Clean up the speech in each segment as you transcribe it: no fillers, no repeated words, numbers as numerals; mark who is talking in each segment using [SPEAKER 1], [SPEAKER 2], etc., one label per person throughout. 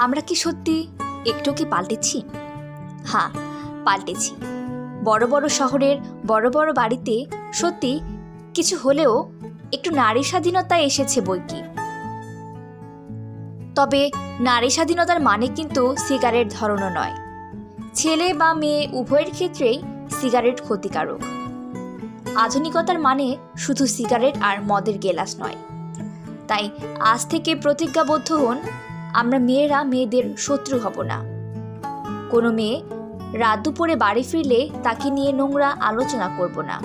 [SPEAKER 1] আমরা কি সত্যি একটু কি পাল্টেছি? হ্যাঁ, পাল্টেছি। বড় বড় শহরের বড় বড় বাড়িতে সত্যি কিছু হলেও একটু নারী স্বাধীনতা এসেছে বৈকি। তবে নারী স্বাধীনতার মানে কিন্তু সিগারেট ধরানো নয়। ছেলে বা মেয়ে উভয়ের ক্ষেত্রেই সিগারেট ক্ষতিকারক। আধুনিকতার মানে শুধু সিগারেট আর মদের গেলাস নয়। তাই আজ থেকে প্রতিজ্ঞাবদ্ধ হন, আমরা মেয়েরা মেয়েদের শত্রু হব না। কোনো মেয়ে রাত দুপুরে বাড়ি ফিরলে তাকে নিয়ে নোংরা আলোচনা করব না।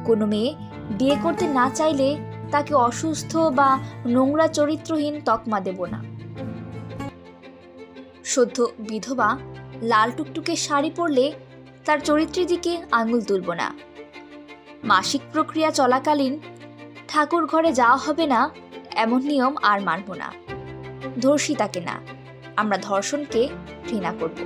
[SPEAKER 1] কোনো মেয়ে বিয়ে করতে না চাইলে তাকে অসুস্থ বা নোংরা চরিত্রহীন তকমা দেব না। সদ্য বিধবা লাল টুকটুকে শাড়ি পরলে তার চরিত্রের দিকে আঙুল তুলব না। মাসিক প্রক্রিয়া চলাকালীন ঠাকুর ঘরে যাওয়া হবে না এমন নিয়ম আর মানব না। ধর্ষিতাকে না, আমরা ধর্ষণকে ঘৃণা করব।